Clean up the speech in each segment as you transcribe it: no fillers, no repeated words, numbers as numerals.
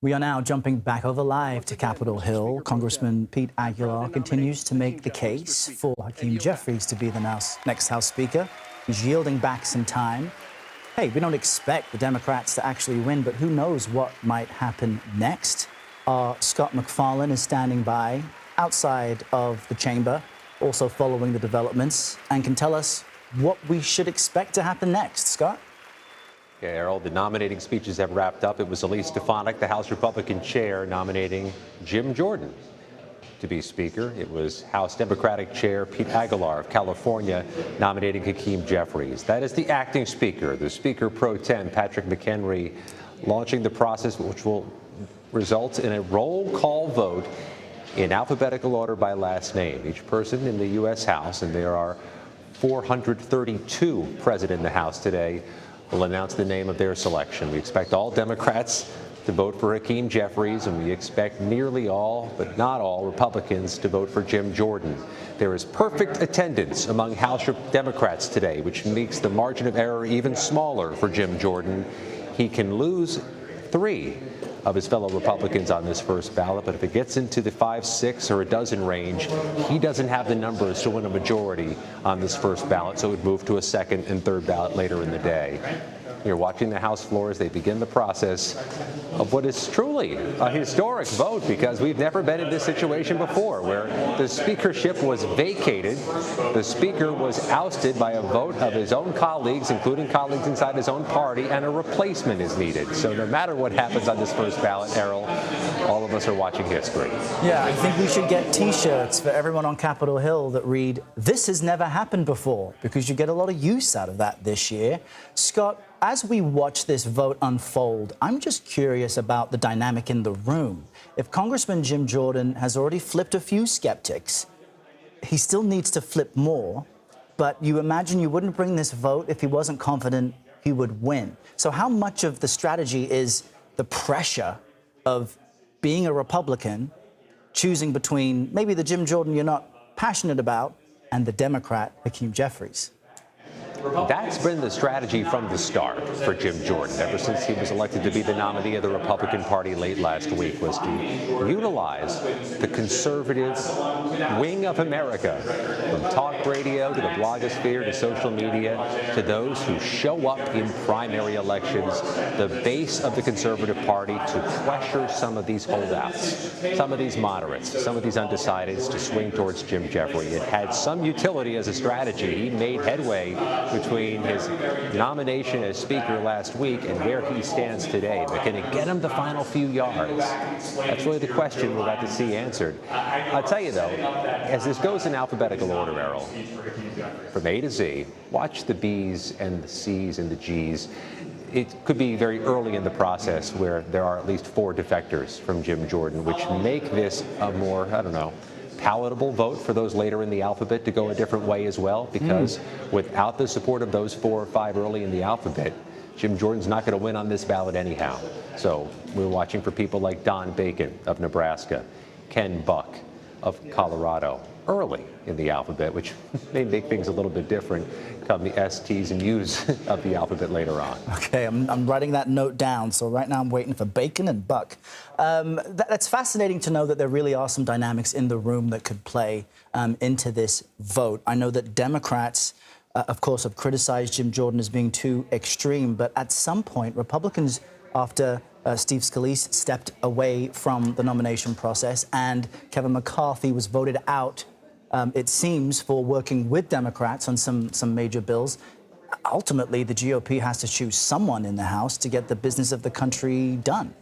We are now jumping back over live to Capitol Hill. Congressman Pete Aguilar continues to make the case for Hakeem Jeffries to be the next House Speaker. He's yielding back some time. Hey, we don't expect the Democrats to actually win, but who knows what might happen next. Scott MacFarlane is standing by outside of the chamber, also following the developments, and can tell us what we should expect to happen next. Scott? Yeah, Errol, the nominating speeches have wrapped up. It was Elise Stefanik, the House Republican chair, nominating Jim Jordan to be Speaker. It was House Democratic Chair Pete Aguilar of California nominating Hakeem Jeffries. That is the acting Speaker, the Speaker pro tem, Patrick McHenry, launching the process which will result in a roll call vote in alphabetical order by last name. Each person in the U.S. House, and there are 432 present in the House today, will announce the name of their selection. We expect all Democrats to vote for Hakeem Jeffries, and we expect nearly all, but not all, Republicans to vote for Jim Jordan. There is perfect attendance among House Democrats today, which makes the margin of error even smaller for Jim Jordan. He can lose 3 of his fellow Republicans on this first ballot, but if it gets into the 5, 6, or a dozen range, he doesn't have the numbers to win a majority on this first ballot, so it would move to a second and third ballot later in the day. You're watching the House floor as they begin the process of what is truly a historic vote, because we've never been in this situation before, where the speakership was vacated. The speaker was ousted by a vote of his own colleagues, including colleagues inside his own party, and a replacement is needed. So no matter what happens on this first ballot, Errol, all of us are watching history. Yeah, I think we should get T-shirts for everyone on Capitol Hill that read, "This has never happened before," because you get a lot of use out of that this year. Scott, as we watch this vote unfold, I'm just curious about the dynamic in the room. If Congressman Jim Jordan has already flipped a few skeptics, he still needs to flip more, but you imagine you wouldn't bring this vote if he wasn't confident he would win. So how much of the strategy is the pressure of being a Republican, choosing between maybe the Jim Jordan you're not passionate about and the Democrat, Hakeem Jeffries? That's been the strategy from the start for Jim Jordan, ever since he was elected to be the nominee of the Republican Party late last week, was to utilize the conservative wing of America, from talk radio to the blogosphere to social media, to those who show up in primary elections, the base of the conservative party, to pressure some of these holdouts, some of these moderates, some of these undecideds to swing towards Jim Jeffries. It had some utility as a strategy. He made headway between his nomination as Speaker last week and where he stands today. But can it get him the final few yards? That's really the question we're about to see answered. I'll tell you, though, as this goes in alphabetical order, Errol, from A to Z, watch the B's and the C's and the G's. It could be very early in the process where there are at least 4 defectors from Jim Jordan, which make this a more, I don't know, palatable vote for those later in the alphabet to go a different way as well, because without the support of those 4 or 5 early in the alphabet, Jim Jordan's not going to win on this ballot anyhow. So we're watching for people like Don Bacon of Nebraska, Ken Buck of Colorado, early in the alphabet, which may make things a little bit different come the S, T's, and U's of the alphabet later on. Okay, I'm writing that note down. So right now I'm waiting for Bacon and Buck. That's fascinating to know that there really are some dynamics in the room that could play into this vote. I know that Democrats, of course, have criticized Jim Jordan as being too extreme, but at some point, Republicans, after Steve Scalise stepped away from the nomination process and Kevin McCarthy was voted out, it seems, for working with Democrats on some major bills. Ultimately, the GOP has to choose someone in the House to get the business of the country done.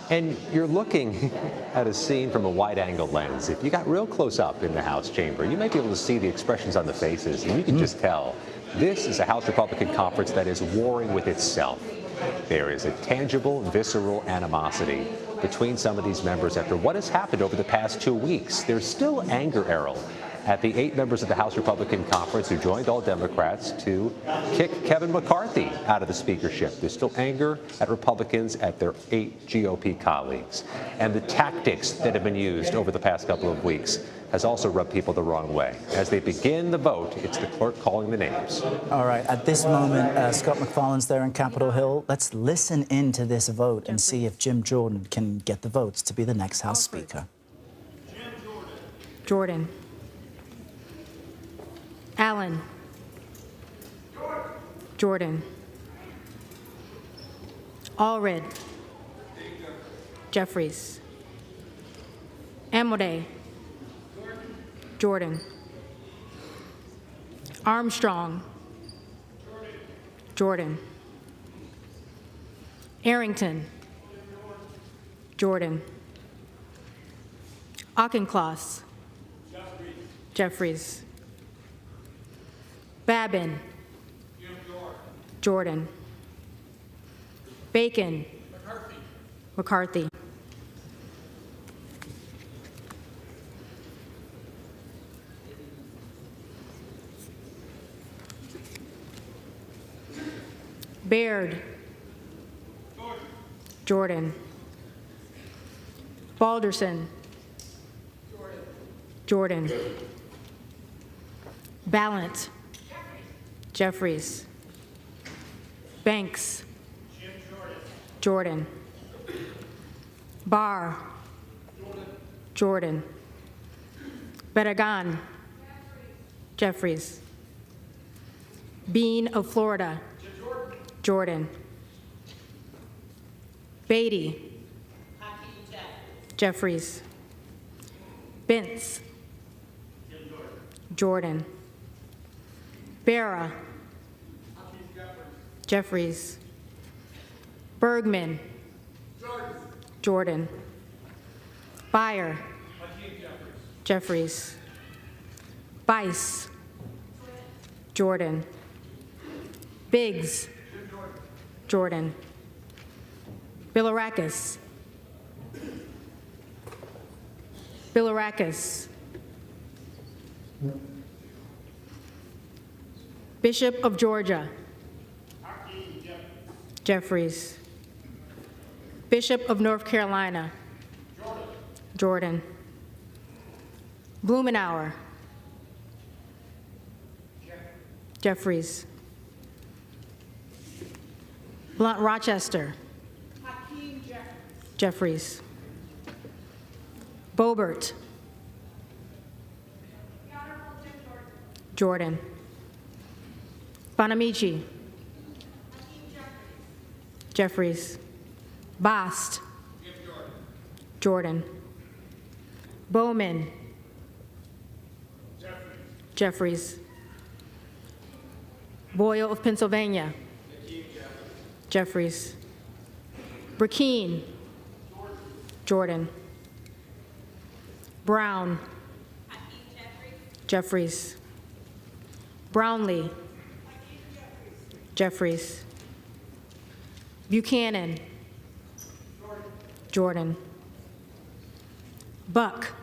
And you're looking at a scene from a wide-angle lens. If you got real close up in the House chamber, you might be able to see the expressions on the faces, and you can just tell this is a House Republican conference that is warring with itself. There is a tangible, visceral animosity between some of these members after what has happened over the past 2 weeks. There's still anger, Errol, at the 8 members of the House Republican Conference who joined all Democrats to kick Kevin McCarthy out of the speakership. There's still anger at Republicans at their 8 GOP colleagues. And the tactics that have been used over the past couple of weeks has also rubbed people the wrong way. As they begin the vote, it's the clerk calling the names. All right, at this moment, Scott MacFarlane's there in Capitol Hill. Let's listen into this vote and see if Jim Jordan can get the votes to be the next House Speaker. Jordan. Allen. Jordan. Allred. Jeffries. Amodei. Jordan. Armstrong. Jordan. Arrington. Jordan. Auchincloss. Jeffries. Babin. Jordan. Bacon. McCarthy. Baird. Jordan. Balderson. Jordan. Ballant. Jeffries. Banks. Jordan. Barr. Jordan. Bedagan. Jeffries. Bean of Florida. Jordan. Beatty. Jeffries. Bentz. Jordan. Barra. Jeffries. Bergman. Jordan. Beyer. Jeffries. Bice. Jordan. Biggs. Jordan. Bilirakis. Bilirakis. Bishop of Georgia. Jeffries. Bishop of North Carolina. Jordan. Blumenauer. Jeffries. Blunt Rochester. Jeffries. Boebert. Jordan. Bonamici. Jeffries. Bast. Jordan. Bowman. Jeffries. Boyle of Pennsylvania. Jeffries. Burkeen. Jordan. Brown. Jeffries. Brownlee. Jeffries. Buchanan. Jordan. Buck.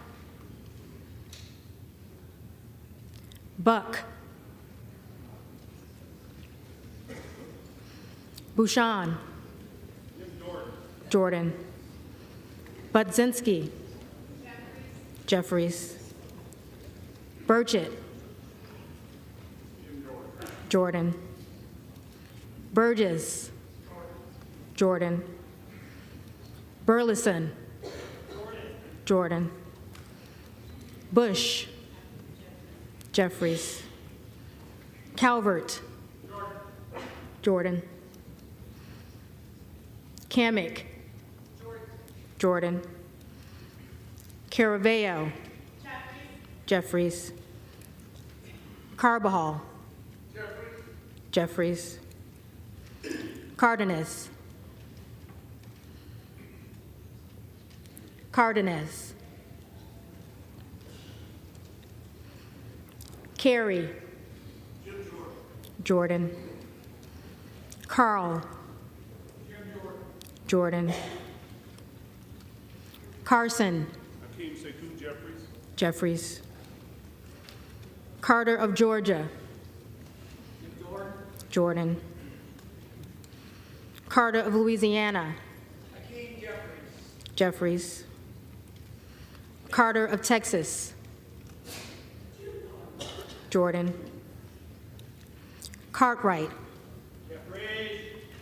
Buck. Bouchon. Jordan. Budzinski. Jeffries. Burchett. Jordan. Burgess. Jordan. Burleson. Jordan. Bush. Jeffries. Calvert. Jordan. Kamick. Jordan. Caraveo. Jeffries. Carbajal. Jeffries. Cardenas. Cardenas. Carey. Jordan. Carl. Jordan. Carson. Jeffries. Carter of Georgia. Jordan. Carter of Louisiana. Jeffries. Carter of Texas. Jordan. Cartwright.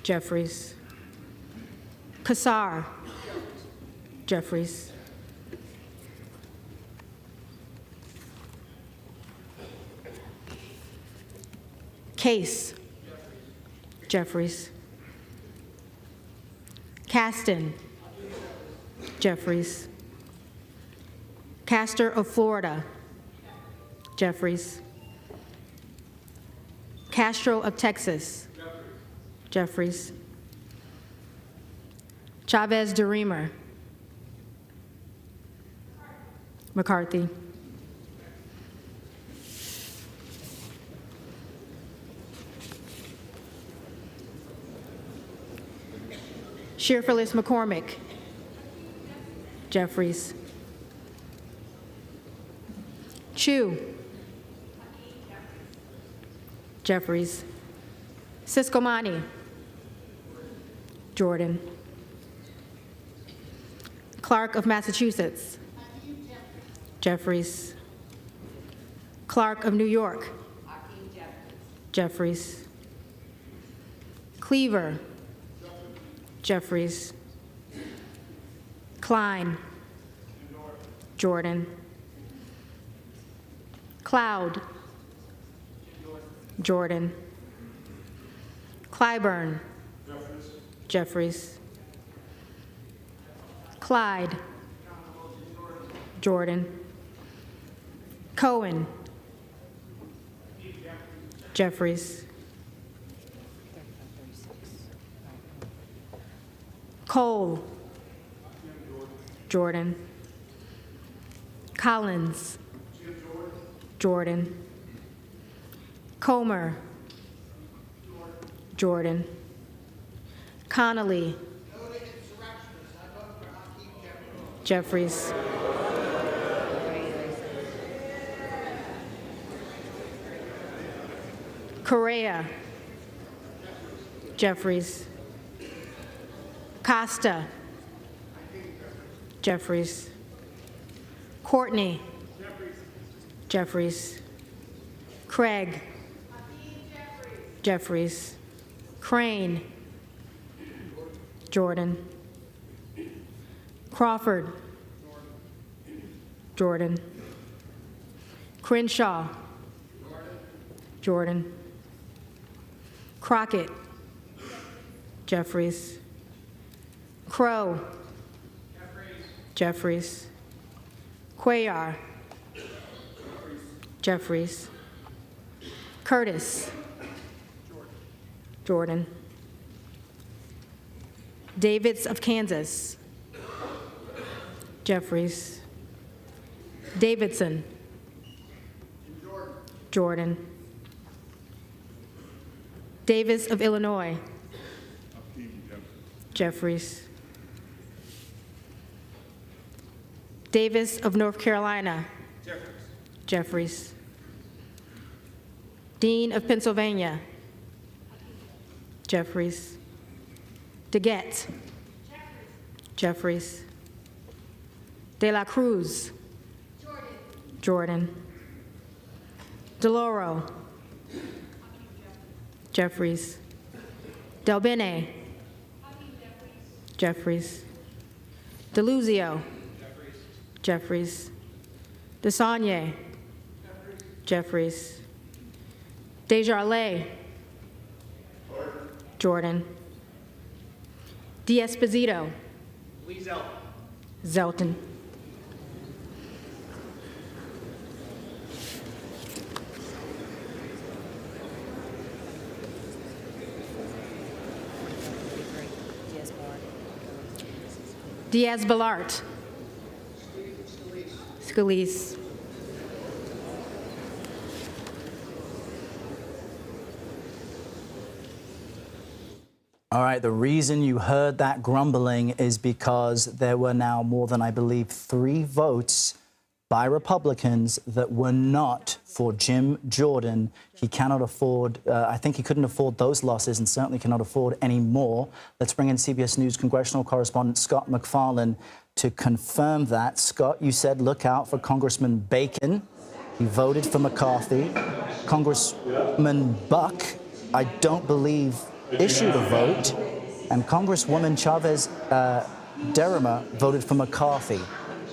Jeffries. Kassar. Jeffries. Case. Jeffries. Caston. Jeffries. Castor of Florida. Jeffries. Castro of Texas. Jeffries. Chavez DeRemer. McCarthy. Shearfillis McCormick. Jeffries. Chu. Jeffries. Siscomani. Jordan. Clark of Massachusetts. Jeffries. Clark of New York. Jeffries. Cleaver. Jeffries. Klein. Jordan. Cloud. Jordan. Clyburn. Jeffries. Clyde. Jordan. Cohen. Jeffries. Cole. Jordan. Collins. Jordan. Comer. Jordan. Connolly. Jeffries. Correa. Jeffries. Costa. Jeffries. Courtney. Jeffries. Craig. Jeffries. Crane. Jordan. Crawford. Jordan. Crenshaw. Jordan. Crockett. Jeffries. Crow. Jeffries. Cuellar. Jeffries. Curtis. Jordan. Davids of Kansas. Jeffries. Davidson. Jordan. Davis of Illinois. Jeffries. Davis of North Carolina. Jeffries. Dean of Pennsylvania. Jeffries. DeGette. Jeffries. De La Cruz. Jordan. DeLauro. Jeffries. Delbene. Jeffries. DeLuzio. Jeffries. Desagne. Jeffries. Desjardins. Jordan. D'Esposito. Zelton. Diaz-Balart. Scalise. All right, the reason you heard that grumbling is because there were now more than, I believe, 3 votes by Republicans that were not for Jim Jordan. He cannot afford, I think he couldn't afford those losses and certainly cannot afford any more. Let's bring in CBS News congressional correspondent Scott MacFarlane to confirm that. Scott, you said look out for Congressman Bacon. He voted for McCarthy. Congressman Buck, I don't believe, issued a vote. And Congresswoman Chavez Derrima voted for McCarthy.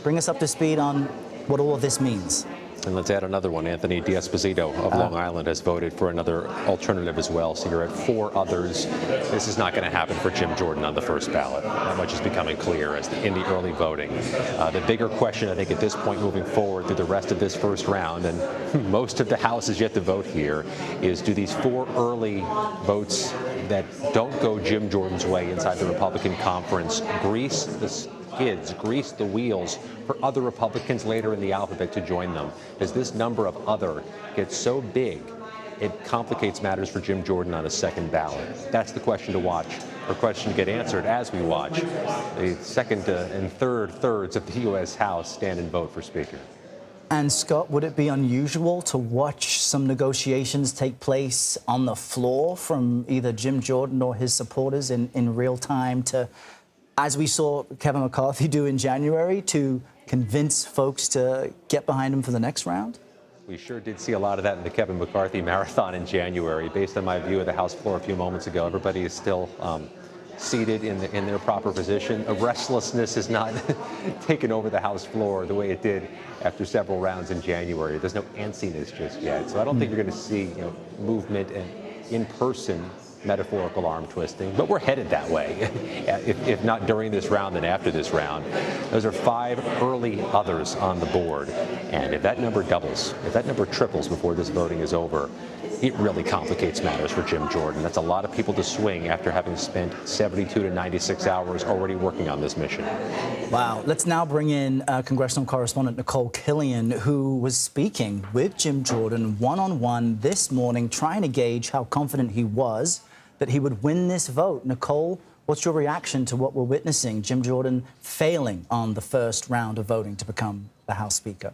Bring us up to speed on what all of this means. And let's add another one. Anthony D'Esposito of Long Island has voted for another alternative as well. So you're at 4 others. This is not going to happen for Jim Jordan on the first ballot. That much is becoming clear in the early voting. The bigger question, I think, at this point moving forward through the rest of this first round, and most of the House is yet to vote here, is do these 4 early votes that don't go Jim Jordan's way inside the Republican conference grease the wheels for other Republicans later in the alphabet to join them? Does this number of other get so big it complicates matters for Jim Jordan on a second ballot? That's the question to watch, or question to get answered as we watch the second and thirds of the U.S. House stand and vote for Speaker. And Scott, would it be unusual to watch some negotiations take place on the floor from either Jim Jordan or his supporters in real time to, as we saw Kevin McCarthy do in January, to convince folks to get behind him for the next round? We sure did see a lot of that in the Kevin McCarthy marathon in January. Based on my view of the House floor a few moments ago, everybody is still seated in their proper position. A restlessness has not taken over the House floor the way it did after several rounds in January. There's no antsiness just yet. So I don't think you're going to see movement and in-person metaphorical arm twisting, but we're headed that way. If not during this round, then after this round. Those are 5 early others on the board. And if that number doubles, if that number triples before this voting is over, it really complicates matters for Jim Jordan. That's a lot of people to swing after having spent 72 to 96 hours already working on this mission. Wow. Let's now bring in congressional correspondent Nikole Killion, who was speaking with Jim Jordan one-on-one this morning, trying to gauge how confident he was that he would win this vote. Nikole, what's your reaction to what we're witnessing, Jim Jordan failing on the first round of voting to become the House Speaker?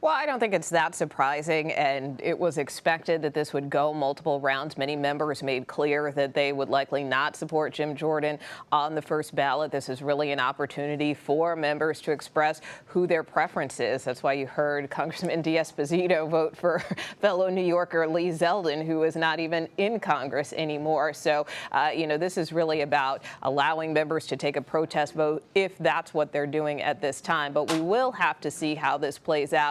Well, I don't think it's that surprising, and it was expected that this would go multiple rounds. Many members made clear that they would likely not support Jim Jordan on the first ballot. This is really an opportunity for members to express who their preference is. That's why you heard Congressman D'Esposito vote for fellow New Yorker Lee Zeldin, who is not even in Congress anymore. So, this is really about allowing members to take a protest vote if that's what they're doing at this time. But we will have to see how this plays out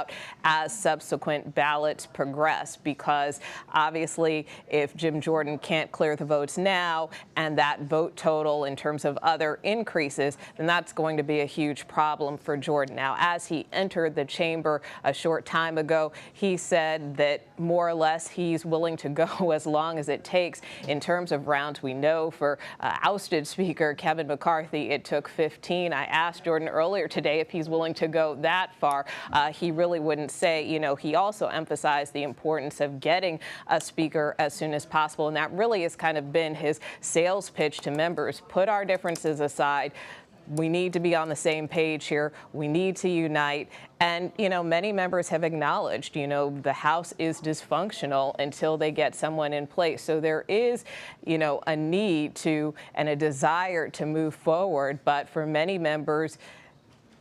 as subsequent ballots progress, because obviously if Jim Jordan can't clear the votes now and that vote total in terms of other increases, then that's going to be a huge problem for Jordan. Now, as he entered the chamber a short time ago, he said that more or less he's willing to go as long as it takes. In terms of rounds, we know for ousted Speaker Kevin McCarthy, it took 15. I asked Jordan earlier today if he's willing to go that far. He really wouldn't say. He also emphasized the importance of getting a speaker as soon as possible, and that really has kind of been his sales pitch to members. Put our differences aside. We need to be on the same page here. We need to unite. And, many members have acknowledged, the House is dysfunctional until they get someone in place. So there is, a need to and a desire to move forward. But for many members,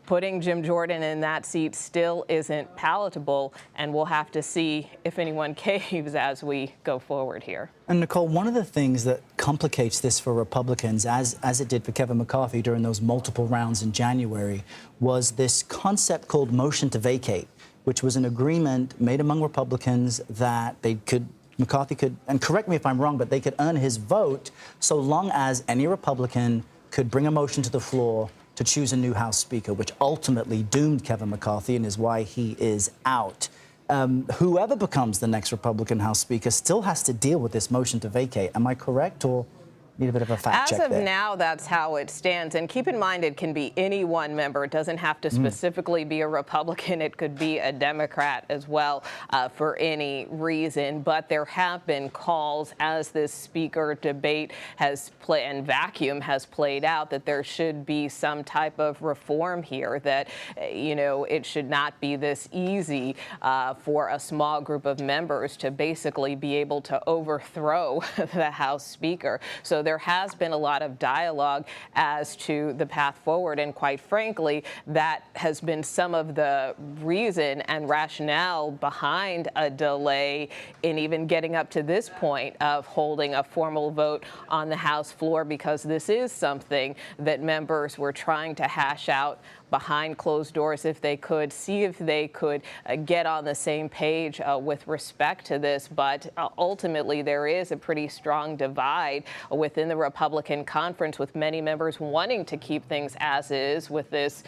putting Jim Jordan in that seat still isn't palatable, and we'll have to see if anyone caves as we go forward here. And Nikole, one of the things that complicates this for Republicans, as it did for Kevin McCarthy during those multiple rounds in January, was this concept called motion to vacate, which was an agreement made among Republicans that McCarthy could, and correct me if I'm wrong, but they could earn his vote so long as any Republican could bring a motion to the floor to choose a new House Speaker, which ultimately doomed Kevin McCarthy and is why he is out. Whoever becomes the next Republican House Speaker still has to deal with this motion to vacate. Am I correct, or Need a bit of a fact check As of there. now, that's how it stands. And keep in mind, it can be any one member. It doesn't have to specifically be a Republican. It could be a Democrat as well for any reason. But there have been calls as this speaker debate has played and vacuum has played out that there should be some type of reform here, that, you know, it should not be this easy for a small group of members to basically be able to overthrow the House Speaker. So there has been a lot of dialogue as to the path forward, and quite frankly, that has been some of the reason and rationale behind a delay in even getting up to this point of holding a formal vote on the House floor, because this is something that members were trying to hash out behind closed doors if they could, see if they could get on the same page with respect to this. But ultimately, there is a pretty strong divide within the Republican conference, with many members wanting to keep things as is with this.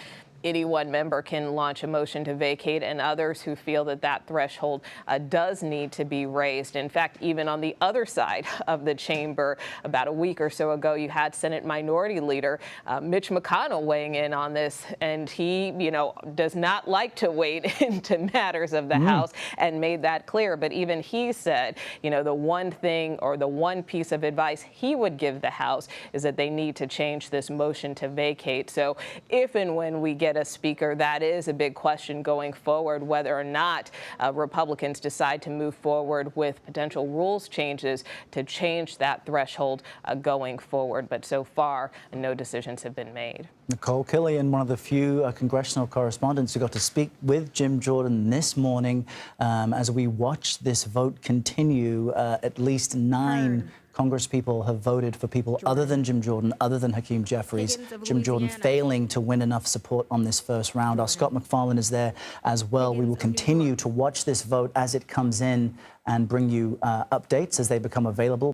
Any one member can launch a motion to vacate, and others who feel that that threshold does need to be raised. In fact, even on the other side of the chamber, about a week or so ago, you had Senate Minority Leader Mitch McConnell weighing in on this, and he, you know, does not like to wade into matters of the House, and made that clear. But even he said, you know, the one thing or the one piece of advice he would give the House is that they need to change this motion to vacate. So if and when we get a speaker, that is a big question going forward, whether or not Republicans decide to move forward with potential rules changes to change that threshold going forward. But so far, no decisions have been made. Nikole Killion, one of the few congressional correspondents who got to speak with Jim Jordan this morning as we watch this vote continue. At least 9 Congresspeople have voted for people other than Jim Jordan, other than Hakeem Jeffries. Jim Jordan failing to win enough support on this first round. Our Scott MacFarlane is there as well. We will continue to watch this vote as it comes in and bring you updates as they become available.